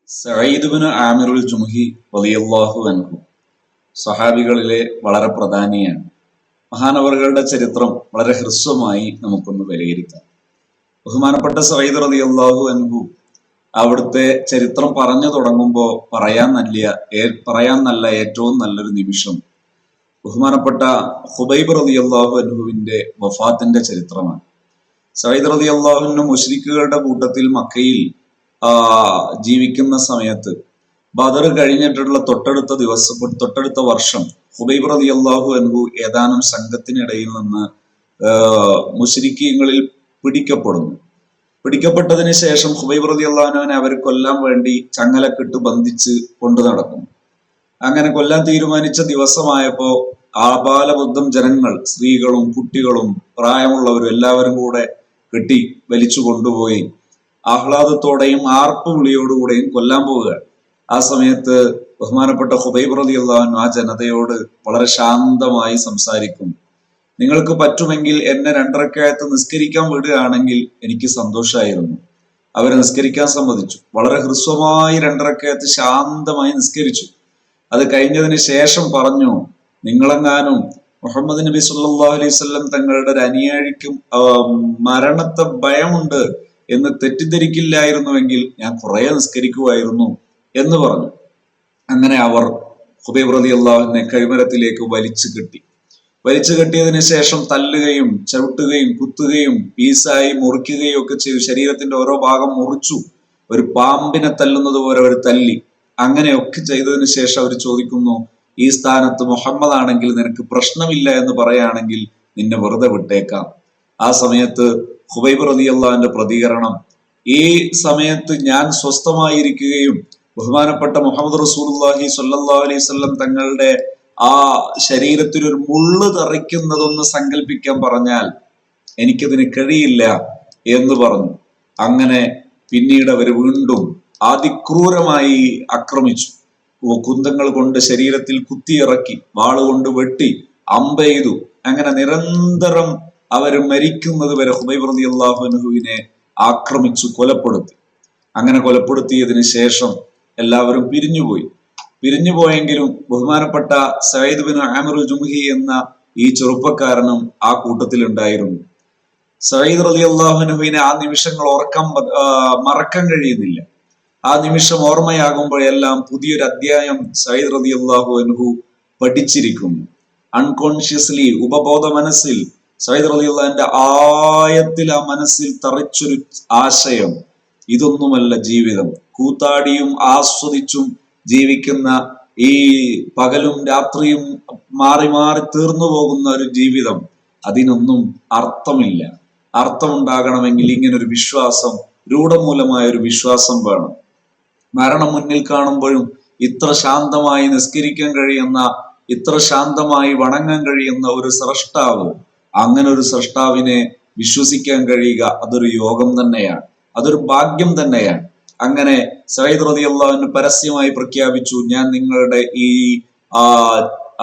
സഈദ് ഇബ്നു ആമിറുൽ ജുംഹി റളിയല്ലാഹു അൻഹു സഹാബികളിലെ വളരെ പ്രധാനിയാണ്. മഹാനവറുകളുടെ ചരിത്രം വളരെ ഹ്രസ്വമായി നമുക്കൊന്ന് വിലയിരുത്താം. ബഹുമാനപ്പെട്ട സഈദ് റളിയല്ലാഹു അൻഹു അവിടുത്തെ ചരിത്രം പറഞ്ഞു തുടങ്ങുമ്പോൾ പറയാൻ നല്ല ഏറ്റവും നല്ലൊരു നിമിഷം ബഹുമാനപ്പെട്ട ഖുബൈബ് റളിയല്ലാഹു അൻഹുവിന്റെ വഫാത്തിന്റെ ചരിത്രമാണ്. സഈദ് റളിയല്ലാഹു അൻഹു മുശ്രിക്കുകളുടെ കൂട്ടത്തിൽ മക്കയിൽ ജീവിക്കുന്ന സമയത്ത് ബദർ കഴിഞ്ഞിട്ടുള്ള തൊട്ടടുത്ത വർഷം ഖുബൈബ് റളിയല്ലാഹു അൻഹു ഏതാനും സംഘത്തിനിടയിൽ നിന്ന് മുശ്രിക്കീങ്ങളിൽ പിടിക്കപ്പെട്ടതിന് ശേഷം ഖുബൈബ് റളിയല്ലാഹു അൻഹുവിനെ അവർ കൊല്ലാൻ വേണ്ടി ചങ്ങലക്കിട്ട് ബന്ധിച്ച് കൊണ്ടു നടക്കുന്നു. അങ്ങനെ കൊല്ലാൻ തീരുമാനിച്ച ദിവസമായപ്പോ ആബാലബുദ്ധം ജനങ്ങൾ, സ്ത്രീകളും കുട്ടികളും പ്രായമുള്ളവരും എല്ലാവരും കൂടെ കെട്ടി വലിച്ചു കൊണ്ടുപോയി ആഹ്ലാദത്തോടെയും ആർപ്പ് വിളിയോടുകൂടെയും കൊല്ലാൻ പോവുകയാണ്. ആ സമയത്ത് ബഹുമാനപ്പെട്ട ഖുബൈബ് റളിയല്ലാഹു അൻഹു ആ ജനതയോട് വളരെ ശാന്തമായി സംസാരിക്കും. നിങ്ങൾക്ക് പറ്റുമെങ്കിൽ എന്നെ 2 റക്അത്ത് നിസ്കരിക്കാൻ വിടുകയാണെങ്കിൽ എനിക്ക് സന്തോഷമായിരുന്നു. അവരെ നിസ്കരിക്കാൻ സമ്മതിച്ചു. വളരെ ഹ്രസ്വമായി 2 റക്അത്ത് ശാന്തമായി നിസ്കരിച്ചു. അത് കഴിഞ്ഞതിന് ശേഷം പറഞ്ഞു, നിങ്ങളെങ്ങാനും മുഹമ്മദ് നബി സല്ലല്ലാഹു അലൈഹി വസല്ലം തങ്ങളുടെ ഒരു അനുയായിക്കും മരണത്തെ ഭയമുണ്ട് എന്ന് തെറ്റിദ്ധരിക്കില്ലായിരുന്നുവെങ്കിൽ ഞാൻ കുറെ നിസ്കരിക്കുമായിരുന്നു എന്ന് പറഞ്ഞു. അങ്ങനെ അവർ ഖുബൈബ് റളിയല്ലാഹു അൻഹുവിനെ കഴുമരത്തിലേക്ക് വലിച്ചു കെട്ടിയതിനു ശേഷം തല്ലുകയും ചവിട്ടുകയും കുത്തുകയും പീസായി മുറിക്കുകയും ഒക്കെ ചെയ്തു. ശരീരത്തിന്റെ ഓരോ ഭാഗം മുറിച്ചു. ഒരു പാമ്പിനെ തല്ലുന്നത് പോലെ അവർ തല്ലി. അങ്ങനെയൊക്കെ ചെയ്തതിനു ശേഷം അവർ ചോദിക്കുന്നു, ഈ സ്ഥാനത്ത് മുഹമ്മദ് ആണെങ്കിൽ നിനക്ക് പ്രശ്നമില്ല എന്ന് പറയുകയാണെങ്കിൽ നിന്നെ വെറുതെ വിട്ടേക്കാം. ആ സമയത്ത് ഖുബൈബ് റളിയല്ലാഹുവിന്റെ പ്രതികരണം, ഈ സമയത്ത് ഞാൻ സ്വസ്ഥമായിരിക്കുകയും ബഹുമാനപ്പെട്ട മുഹമ്മദ് റസൂലുള്ളാഹി സ്വല്ലല്ലാഹു അലൈഹി വസല്ലം തങ്ങളുടെ ആ ശരീരത്തിൽ ഒരു മുള്ള് തറയ്ക്കുന്നതൊന്ന് സങ്കല്പിക്കാൻ പറഞ്ഞാൽ എനിക്കതിന് കഴിയില്ല എന്ന് പറഞ്ഞു. അങ്ങനെ പിന്നീട് അവർ വീണ്ടും അതിക്രൂരമായി ആക്രമിച്ചു. കുന്തങ്ങൾ കൊണ്ട് ശരീരത്തിൽ കുത്തിയിറക്കി, വാളുകൊണ്ട് വെട്ടി, അമ്പെയ്തു. അങ്ങനെ നിരന്തരം അവർ മരിക്കുന്നത് വരെ ഖുബൈബ് റളിയല്ലാഹു അൻഹുവിനെ ആക്രമിച്ചു കൊലപ്പെടുത്തി. അങ്ങനെ കൊലപ്പെടുത്തിയതിന് ശേഷം എല്ലാവരും പിരിഞ്ഞുപോയെങ്കിലും ബഹുമാനപ്പെട്ട സഈദ് ഇബ്നു ആമിറുൽ ജുംഹി എന്ന ഈ ചെറുപ്പക്കാരനും ആ കൂട്ടത്തിൽ ഉണ്ടായിരുന്നു. സഈദ് റളിയല്ലാഹു അൻഹുവിനെ ആ നിമിഷങ്ങൾ മറക്കാൻ കഴിയുന്നില്ല. ആ നിമിഷം ഓർമ്മയാകുമ്പോഴെല്ലാം പുതിയൊരു അധ്യായം സഈദ് റളിയല്ലാഹു അൻഹു പഠിച്ചിരിക്കുന്നു. അൺകോൺഷ്യസ്ലി, ഉപബോധ മനസ്സിൽ സഈദ് റളിയല്ലാഹുവിന്റെ ആയത്തിൽ ആ മനസ്സിൽ തറച്ചൊരു ആശയം, ഇതൊന്നുമല്ല ജീവിതം. കൂത്താടിയും ആസ്വദിച്ചും ജീവിക്കുന്ന ഈ പകലും രാത്രിയും മാറി മാറി തീർന്നു പോകുന്ന ഒരു ജീവിതം, അതിനൊന്നും അർത്ഥമില്ല. അർത്ഥമുണ്ടാകണമെങ്കിൽ ഇങ്ങനൊരു വിശ്വാസം, രൂഢമൂലമായ ഒരു വിശ്വാസം വേണം. മരണം മുന്നിൽ കാണുമ്പോഴും ഇത്ര ശാന്തമായി നിസ്കരിക്കാൻ കഴിയുന്ന, ഇത്ര ശാന്തമായി വണങ്ങാൻ കഴിയുന്ന ഒരു സ്രഷ്ടാവ്, അങ്ങനെ ഒരു സ്രഷ്ടാവിനെ വിശ്വസിക്കാൻ കഴിയുക അതൊരു യോഗം തന്നെയാണ്, അതൊരു ഭാഗ്യം തന്നെയാണ്. അങ്ങനെ സഈദ് റളിയല്ലാഹു അൻഹു പരസ്യമായി പ്രഖ്യാപിച്ചു, ഞാൻ നിങ്ങളുടെ ഈ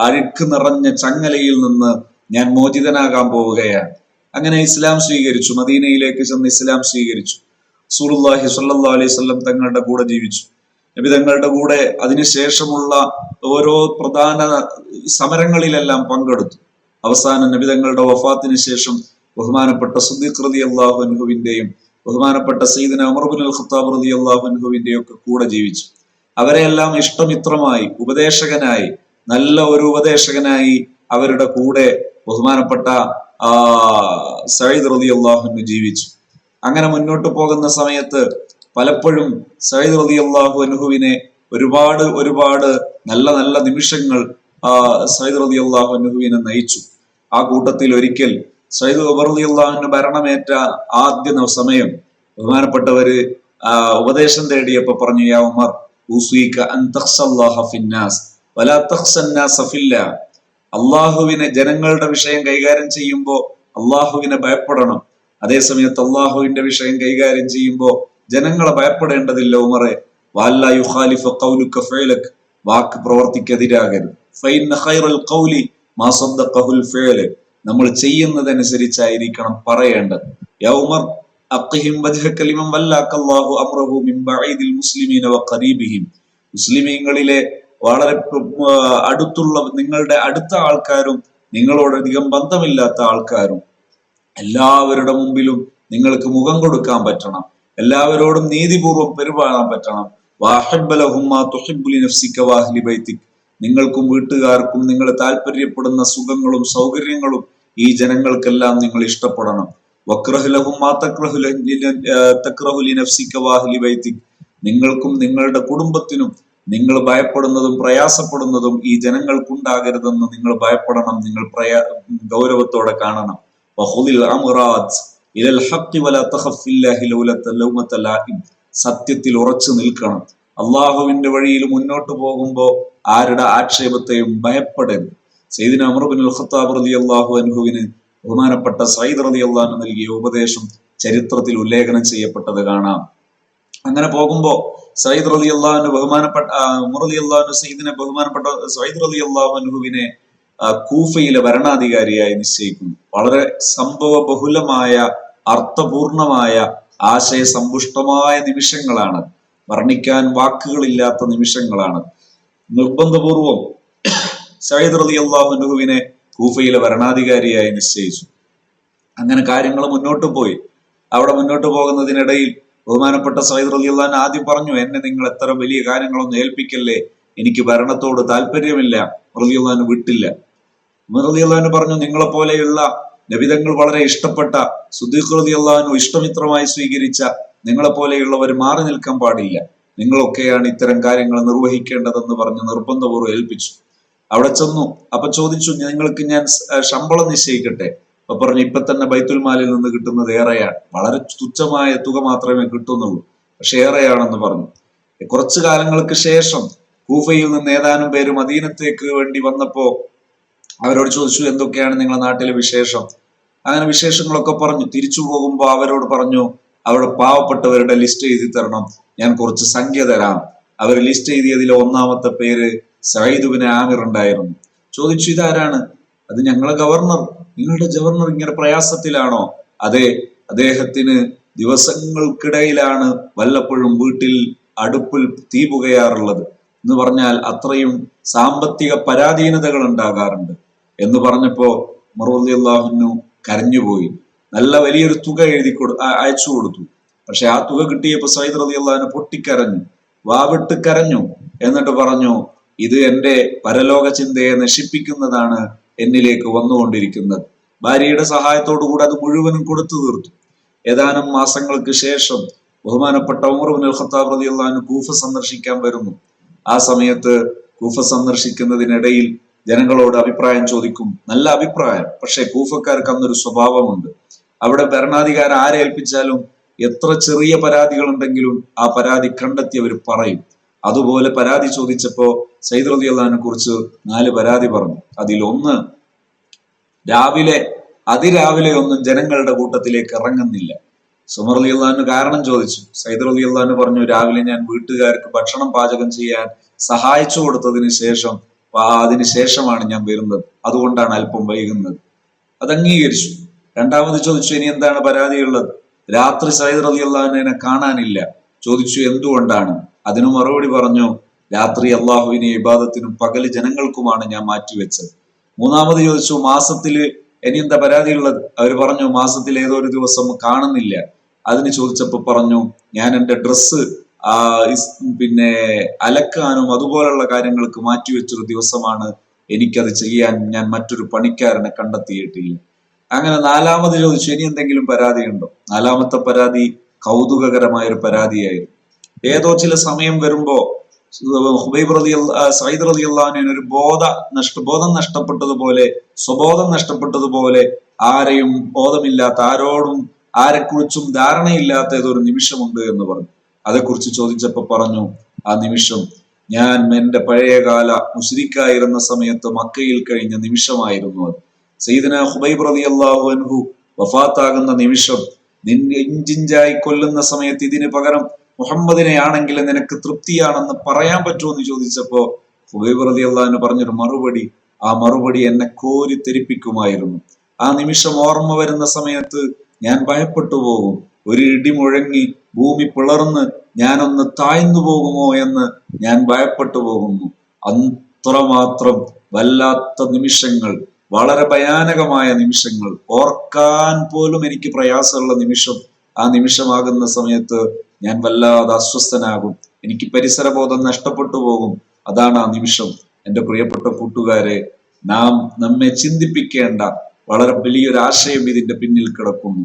അഴുക്ക് നിറഞ്ഞ ചങ്ങലയിൽ നിന്ന് ഞാൻ മോചിതനാകാൻ പോവുകയാണ്. അങ്ങനെ ഇസ്ലാം സ്വീകരിച്ചു. മദീനയിലേക്ക് ചെന്ന് ഇസ്ലാം സ്വീകരിച്ചു. റസൂലുള്ളാഹി സ്വല്ലല്ലാഹു അലൈഹി വസല്ലം തങ്ങളുടെ കൂടെ ജീവിച്ചു. നബി തങ്ങളുടെ കൂടെ അതിനുശേഷമുള്ള ഓരോ പ്രധാന സമരങ്ങളിലെല്ലാം പങ്കെടുത്തു. അവസാനം നബി തങ്ങളുടെ വഫാത്തിന് ശേഷം ബഹുമാനപ്പെട്ട സിദ്ദീഖ് റളിയല്ലാഹു അൻഹുവിന്റെയും ബഹുമാനപ്പെട്ട സയ്യിദുനാ ഉമർ ഇബ്നുൽ ഖത്താബ് റളിയല്ലാഹു അൻഹുവിന്റെയും ഒക്കെ കൂടെ ജീവിച്ചു. അവരെല്ലാം ഇഷ്ടമിത്രമായി, ഉപദേശകനായി, നല്ല ഒരു ഉപദേശകനായി അവരുടെ കൂടെ ബഹുമാനപ്പെട്ട സഈദ് റളിയല്ലാഹു അൻഹു ജീവിച്ചു. അങ്ങനെ മുന്നോട്ട് പോകുന്ന സമയത്ത് പലപ്പോഴും സഈദ് റളിയല്ലാഹു അൻഹുവിനെ ഒരുപാട് നല്ല നല്ല നിമിഷങ്ങൾ സഈദ് റളിയല്ലാഹു അൻഹുവിനെ നയിച്ചു. ആ കൂട്ടത്തിൽ ഒരിക്കൽ സയ്യിദ് ഉമർ റളിയല്ലാഹു അൻഹു ഭരണമേറ്റ ആദ്യ സമയം ബഹുമാനപ്പെട്ടവര് ഉപദേശം തേടിയപ്പോ പറഞ്ഞു, യാ ഉമർ ഉസീക അൻ തഖ്ശല്ലാഹ ഫിന്നാസ് വലാ തഖ്ശന്നാസ ഫില്ലാ. അള്ളാഹുവിനെ, ജനങ്ങളുടെ വിഷയം കൈകാര്യം ചെയ്യുമ്പോൾ അള്ളാഹുവിനെ ഭയപ്പെടണം. അതേസമയത്ത് അള്ളാഹുവിന്റെ വിഷയം കൈകാര്യം ചെയ്യുമ്പോൾ ജനങ്ങളെ ഭയപ്പെടേണ്ടതില്ല ഉമറെ. വഅല്ലാ യുഖാലിഫ ഖൗലുക ഫഅലക, വാക്ക് പ്രവർത്തിക്കെതിരാകരുത്. ഫഇന്ന ഖൈറൽ ഖൗലി മാ സദ്ദഖഹുൽ ഫഅൽ, നമ്മൾ ചെയ്യുന്നതനുസരിച്ചായിരിക്കണം പറയേണ്ടത്. യാ ഉമർ അഖിഹിം വജ്ഹക ലിമൻ വല്ലാക അല്ലാഹു അംറഹു മിൻ ബഈദിൽ മുസ്ലിമീന വഖരീബിഹിം. മുസ്ലിമീങ്ങളിലെ വളരെ അടുത്തുള്ള നിങ്ങളുടെ അടുത്ത ആൾക്കാരും നിങ്ങളോടധികം ബന്ധമില്ലാത്ത ആൾക്കാരും എല്ലാവരുടെ മുമ്പിലും നിങ്ങൾക്ക് മുഖം കൊടുക്കാൻ പറ്റണം, എല്ലാവരോടും നീതിപൂർവ്വം പെരുമാറാൻ പറ്റണം. നിങ്ങൾക്കും വീട്ടുകാർക്കും നിങ്ങൾ താല്പര്യപ്പെടുന്ന സുഖങ്ങളും സൗകര്യങ്ങളും ഈ ജനങ്ങൾക്കെല്ലാം നിങ്ങൾ ഇഷ്ടപ്പെടണം. നിങ്ങൾക്കും നിങ്ങളുടെ കുടുംബത്തിനും നിങ്ങൾ ഭയപ്പെടുന്നതും പ്രയാസപ്പെടുന്നതും ഈ ജനങ്ങൾക്കുണ്ടാകരുതെന്ന് നിങ്ങൾ ഭയപ്പെടണം, നിങ്ങൾ ഗൗരവത്തോടെ കാണണം. സത്യത്തിൽ ഉറച്ചു നിൽക്കണം. അള്ളാഹുവിന്റെ വഴിയിൽ മുന്നോട്ട് പോകുമ്പോ ആരുടെ ആക്ഷേപത്തെയും ഭയപ്പെടരുത്. സയ്യിദുനാ ഉമർ ഇബ്നുൽ ഖത്താബ് റളിയല്ലാഹു അൻഹുവിന് ബഹുമാനപ്പെട്ട സയ്യിദ് റളിയല്ലാഹു അൻഹു നൽകിയ ഉപദേശം ചരിത്രത്തിൽ ഉല്ലേഖനം ചെയ്യപ്പെട്ടത് കാണാം. അങ്ങനെ പോകുമ്പോ സയ്യിദ് റളിയല്ലാഹു അൻഹു ഉമർ റളിയല്ലാഹു അൻഹു സയ്യിദിനെ ബഹുമാനപ്പെട്ട സയ്യിദ് റളിയല്ലാഹു അൻഹുവിനെ കൂഫയിലെ ഭരണാധികാരിയായി നിശ്ചയിക്കുന്നു. വളരെ സംഭവ ബഹുലമായ അർത്ഥപൂർണമായ ആശയസമ്പുഷ്ടമായ നിമിഷങ്ങളാണ്, വർണ്ണിക്കാൻ വാക്കുകളില്ലാത്ത നിമിഷങ്ങളാണ്. നിർബന്ധപൂർവം സയ്യിദ് റളിയല്ലാഹു അൻഹുവിനെ കൂഫയിലെ ഭരണാധികാരിയായി നിശ്ചയിച്ചു. അങ്ങനെ കാര്യങ്ങൾ മുന്നോട്ട് പോയി. അവിടെ മുന്നോട്ട് പോകുന്നതിനിടയിൽ ബഹുമാനപ്പെട്ട സയ്യിദ് റളിയല്ലാഹു അൻഹു ആദ്യം പറഞ്ഞു, എന്നെ നിങ്ങൾ എത്ര വലിയ കാര്യങ്ങളൊന്നും ഏൽപ്പിക്കല്ലേ, എനിക്ക് ഭരണത്തോട് താല്പര്യമില്ല. റളിയല്ലാഹു അൻഹു വിട്ടില്ല. ഉമർ റളിയല്ലാഹു അൻഹു പറഞ്ഞു, നിങ്ങളെ പോലെയുള്ള നബിതങ്ങൾ വളരെ ഇഷ്ടപ്പെട്ട സിദ്ദീഖ് റളിയല്ലാഹു അൻഹു ഇഷ്ടമിത്രമായി സ്വീകരിച്ച നിങ്ങളെ പോലെയുള്ളവർ മാറി നിൽക്കാൻ പാടില്ല, നിങ്ങളൊക്കെയാണ് ഇത്തരം കാര്യങ്ങൾ നിർവഹിക്കേണ്ടതെന്ന് പറഞ്ഞ് നിർബന്ധപൂർവ്വം ഏൽപ്പിച്ചു. അവിടെ ചെന്നു. അപ്പൊ ചോദിച്ചു, നിങ്ങൾക്ക് ഞാൻ ശമ്പളം നിശ്ചയിക്കട്ടെ? അപ്പൊ പറഞ്ഞു, ഇപ്പൊ തന്നെ ബൈത്തുൽ മാലിൽ നിന്ന് കിട്ടുന്നത് ഏറെയാണ്, വളരെ തുച്ഛമായ തുക മാത്രമേ കിട്ടുന്നുള്ളൂ, പക്ഷെ ഏറെയാണെന്ന് പറഞ്ഞു. കുറച്ചു കാലങ്ങൾക്ക് ശേഷം കൂഫയിൽ നിന്ന് ഏതാനും പേര് മദീനത്തേക്ക് വേണ്ടി വന്നപ്പോ അവരോട് ചോദിച്ചു, എന്തൊക്കെയാണ് നിങ്ങളുടെ നാട്ടിലെ വിശേഷം? അങ്ങനെ വിശേഷങ്ങളൊക്കെ പറഞ്ഞു. തിരിച്ചു പോകുമ്പോ അവരോട് പറഞ്ഞു, അവിടെ പാവപ്പെട്ടവരുടെ ലിസ്റ്റ് എഴുതി തരണം, ഞാൻ കുറച്ച് സംഖ്യ തരാം. അവർ ലിസ്റ്റ് എഴുതിയതിൽ ഒന്നാമത്തെ പേര് സഈദ് ഇബ്നു ആമിർ ഉണ്ടായിരുന്നു. ചോദിച്ചു, ഇതാരാണ്? അത് ഞങ്ങളെ ഗവർണർ. നിങ്ങളുടെ ഗവർണർ ഇങ്ങനെ പ്രയാസത്തിലാണോ? അതെ, അദ്ദേഹത്തിന് ദിവസങ്ങൾക്കിടയിലാണ് വല്ലപ്പോഴും വീട്ടിൽ അടുപ്പിൽ തീ പുകയാറുള്ളത് എന്ന് പറഞ്ഞാൽ അത്രയും സാമ്പത്തിക പരാധീനതകൾ ഉണ്ടാകാറുണ്ട് എന്ന് പറഞ്ഞപ്പോ ഉമർ റളിയല്ലാഹു അൻഹു കരഞ്ഞുപോയി. നല്ല വലിയൊരു തുക അയച്ചു കൊടുത്തു. പക്ഷെ ആ തുക കിട്ടിയപ്പോ സയ്യിദ് റളിയല്ലാഹു അൻഹു പൊട്ടിക്കരഞ്ഞു, വാവിട്ട് കരഞ്ഞു. എന്നിട്ട് പറഞ്ഞു, ഇത് എന്റെ പരലോക ചിന്തയെ നശിപ്പിക്കുന്നതാണ് എന്നിലേക്ക് വന്നുകൊണ്ടിരിക്കുന്നത്. ഭാര്യയുടെ സഹായത്തോടു കൂടെ അത് മുഴുവനും കൊടുത്തു തീർത്തു. ഏതാനും മാസങ്ങൾക്ക് ശേഷം ബഹുമാനപ്പെട്ട ഉമർ ഇബ്നുൽ ഖത്താബ് റളിയല്ലാഹു അൻഹു കൂഫ സന്ദർശിക്കാൻ വരുന്നു. ആ സമയത്ത് കൂഫ സന്ദർശിക്കുന്നതിനിടയിൽ ജനങ്ങളോട് അഭിപ്രായം ചോദിക്കും. നല്ല അഭിപ്രായം. പക്ഷെ കൂഫക്കാർക്ക് അന്നൊരു സ്വഭാവമുണ്ട്. അവിടെ ഭരണാധികാരം ആരെ ഏൽപ്പിച്ചാലും എത്ര ചെറിയ പരാതികൾ ഉണ്ടെങ്കിലും ആ പരാതി കണ്ടെത്തി അവർ പറയും. അതുപോലെ പരാതി ചോദിച്ചപ്പോ സയ്യിദ് റളിയല്ലാഹു അൻഹുവിനെ കുറിച്ച് 4 പരാതി പറഞ്ഞു. അതിലൊന്ന്, അതിരാവിലെ ഒന്നും ജനങ്ങളുടെ കൂട്ടത്തിലേക്ക് ഇറങ്ങുന്നില്ല. ഉമർ റളിയല്ലാഹു അൻഹു കാരണം ചോദിച്ചു. സയ്യിദ് റളിയല്ലാഹു അൻഹു പറഞ്ഞു, രാവിലെ ഞാൻ വീട്ടുകാർക്ക് ഭക്ഷണം പാചകം ചെയ്യാൻ സഹായിച്ചു കൊടുത്തതിന് ശേഷമാണ് ഞാൻ വരുന്നത്, അതുകൊണ്ടാണ് അല്പം വൈകുന്നത്. അത് അംഗീകരിച്ചു. രണ്ടാമത് ചോദിച്ചു, ഇനി എന്താണ് പരാതിയുള്ളത്? രാത്രി സയ്യിദ് റളിയല്ലാഹു അൻഹുവിനെ കാണാനില്ല. ചോദിച്ചു, എന്തുകൊണ്ടാണ്? അതിനു മറുപടി പറഞ്ഞു, രാത്രി അള്ളാഹുവിനെ ഇബാദത്തിനും പകല് ജനങ്ങൾക്കുമാണ് ഞാൻ മാറ്റിവെച്ചത്. മൂന്നാമത് ചോദിച്ചു, മാസത്തില് ഇനി എന്താ പരാതിയുള്ളത്? അവർ പറഞ്ഞു, മാസത്തിൽ ഏതോ ഒരു ദിവസം കാണുന്നില്ല. അതിന് ചോദിച്ചപ്പോ പറഞ്ഞു, ഞാൻ എന്റെ ഡ്രസ്സ് അലക്കാനും അതുപോലുള്ള കാര്യങ്ങൾക്ക് മാറ്റിവെച്ചൊരു ദിവസമാണ്, എനിക്കത് ചെയ്യാൻ ഞാൻ മറ്റൊരു പണിക്കാരനെ കണ്ടെത്തിയിട്ടില്ല. അങ്ങനെ നാലാമത് ചോദിച്ചു, ഇനി എന്തെങ്കിലും പരാതിയുണ്ടോ? നാലാമത്തെ പരാതി കൗതുകകരമായ ഒരു പരാതിയായിരുന്നു. ഏതോ ചില സമയം വരുമ്പോ സയ്യിദ് റളിയല്ലാഹു അൻഹുവിന് ഒരു ബോധം നഷ്ടപ്പെട്ടതുപോലെ, സ്വബോധം നഷ്ടപ്പെട്ടതുപോലെ, ആരെയും ബോധമില്ലാത്ത, ആരെക്കുറിച്ചും ധാരണയില്ലാത്ത ഏതൊരു നിമിഷമുണ്ട് എന്ന് പറഞ്ഞു. അതേക്കുറിച്ച് ചോദിച്ചപ്പോ പറഞ്ഞു, ആ നിമിഷം ഞാൻ എന്റെ പഴയകാല മുശ്രിക്കായിരുന്ന സമയത്ത് മക്കയിൽ കഴിഞ്ഞ നിമിഷമായിരുന്നു അത്. സയ്യിദുനാ ഖുബൈബ് റളിയല്ലാഹു അൻഹു വഫാത്താകുന്ന നിമിഷം, നിന്നെ ഇഞ്ചിഞ്ചായി കൊല്ലുന്ന സമയത്ത് ഇതിന് പകരം മുഹമ്മദിനെ ആണെങ്കിൽ നിനക്ക് തൃപ്തിയാണെന്ന് പറയാൻ പറ്റുമോ എന്ന് ചോദിച്ചപ്പോ ഖുബൈബ് റളിയല്ലാഹു അൻഹു പറഞ്ഞൊരു മറുപടി, ആ മറുപടി എന്നെ കോരിത്തെരിപ്പിക്കുമായിരുന്നു. ആ നിമിഷം ഓർമ്മ വരുന്ന സമയത്ത് ഞാൻ ഭയപ്പെട്ടു പോകും. ഒരു ഇടി മുഴങ്ങി ഭൂമി പിളർന്ന് ഞാനൊന്ന് താഴ്ന്നു പോകുമോ എന്ന് ഞാൻ ഭയപ്പെട്ടു പോകുന്നു. അത്രമാത്രം വല്ലാത്ത നിമിഷങ്ങൾ, വളരെ ഭയാനകമായ നിമിഷങ്ങൾ, ഓർക്കാൻ പോലും എനിക്ക് പ്രയാസമുള്ള നിമിഷം. ആ നിമിഷമാകുന്ന സമയത്ത് ഞാൻ വല്ലാതെ അസ്വസ്ഥനാകും, എനിക്ക് പരിസരബോധം നഷ്ടപ്പെട്ടു പോകും. അതാണ് ആ നിമിഷം. എൻ്റെ പ്രിയപ്പെട്ട കൂട്ടുകാരെ, നമ്മെ ചിന്തിപ്പിക്കേണ്ട വളരെ വലിയൊരു ആശയം ഇതിന്റെ പിന്നിൽ കിടക്കുന്നു.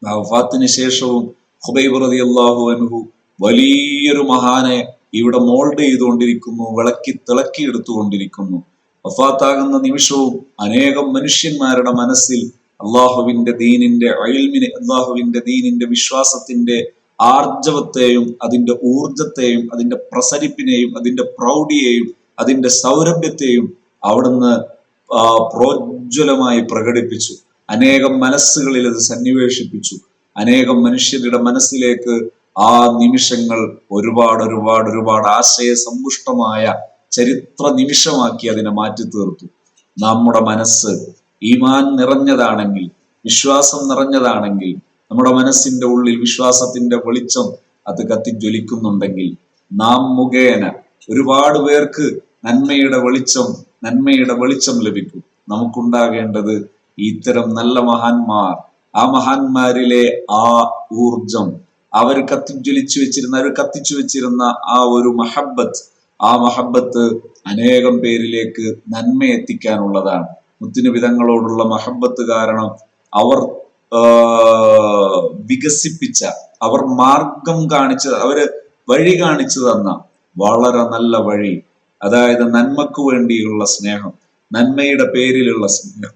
വഫാത്തിന് ശേഷവും ഖുബൈബ് റളിയല്ലാഹു അൻഹു വലിയൊരു മഹാനെ ഇവിടെ മോൾഡ് ചെയ്തുകൊണ്ടിരിക്കുന്നു, തിളക്കി എടുത്തുകൊണ്ടിരിക്കുന്നു. വഫാത്താകുന്ന നിമിഷവും അനേകം മനുഷ്യന്മാരുടെ മനസ്സിൽ അള്ളാഹുവിന്റെ ദീനിന്റെ ഇൽമിനെ, അള്ളാഹുവിന്റെ ദീനിന്റെ വിശ്വാസത്തിന്റെ ആർജവത്തെയും അതിന്റെ ഊർജത്തെയും അതിന്റെ പ്രസരിപ്പിനെയും അതിന്റെ പ്രൗഢിയെയും അതിന്റെ സൗരഭ്യത്തെയും അവിടുന്ന് പ്രോജ്വലമായി പ്രകടിപ്പിച്ചു. അനേകം മനസ്സുകളിൽ അത് സന്നിവേശിപ്പിച്ചു. അനേകം മനുഷ്യരുടെ മനസ്സിലേക്ക് ആ നിമിഷങ്ങൾ ഒരുപാട് ആശയ സമ്പുഷ്ടമായ ചരിത്ര നിമിഷമാക്കി അതിനെ മാറ്റി തീർത്തു. നമ്മുടെ മനസ്സ് ഈമാൻ നിറഞ്ഞതാണെങ്കിൽ, വിശ്വാസം നിറഞ്ഞതാണെങ്കിൽ, നമ്മുടെ മനസ്സിന്റെ ഉള്ളിൽ വിശ്വാസത്തിന്റെ വെളിച്ചം അത് കത്തിജ്വലിക്കുന്നുണ്ടെങ്കിൽ, നാം മുഖേന ഒരുപാട് പേർക്ക് നന്മയുടെ വെളിച്ചം ലഭിക്കും. നമുക്കുണ്ടാകേണ്ടത് ഇത്തരം നല്ല മഹാന്മാർ, ആ മഹാന്മാരിലെ ആ ഊർജം, അവർ കത്തിച്ചു വെച്ചിരുന്ന ആ ഒരു മഹബത്ത് അനേകം പേരിലേക്ക് നന്മ എത്തിക്കാനുള്ളതാണ്. മുത്തുനബി തങ്ങളോടുള്ള മഹബത്ത് കാരണം അവർ വികസിപ്പിച്ച, അവർ മാർഗം കാണിച്ച, അവര് വഴി കാണിച്ചു തന്ന വളരെ നല്ല വഴി, അതായത് നന്മക്ക് വേണ്ടിയുള്ള സ്നേഹം, നന്മയുടെ പേരിലുള്ള സ്നേഹം,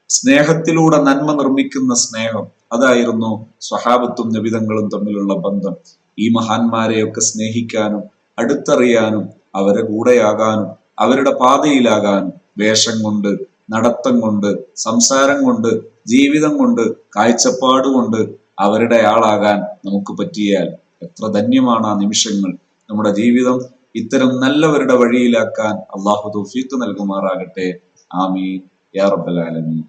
സ്നേഹത്തിലൂടെ നന്മ നിർമ്മിക്കുന്ന സ്നേഹം, അതായിരുന്നു സ്വഹാബത്തും നബിതങ്ങളും തമ്മിലുള്ള ബന്ധം. ഈ മഹാന്മാരെയൊക്കെ സ്നേഹിക്കാനും അടുത്തറിയാനും അവരെ കൂടെയാകാനും അവരുടെ പാതയിലാകാനും വേഷം കൊണ്ട്, നടത്തം കൊണ്ട്, സംസാരം കൊണ്ട്, ജീവിതം കൊണ്ട്, കാഴ്ചപ്പാട് കൊണ്ട് അവരുടെ ആളാകാൻ നമുക്ക് പറ്റിയാൽ എത്ര ധന്യമാണ് ആ നിമിഷങ്ങൾ. നമ്മുടെ ജീവിതം ഇത്തരം നല്ലവരുടെ വഴിയിലാക്കാൻ അള്ളാഹു തൗഫീഖ് നൽകുമാറാകട്ടെ. ആമീൻ യാ റബ്ബൽ ആലമീൻ.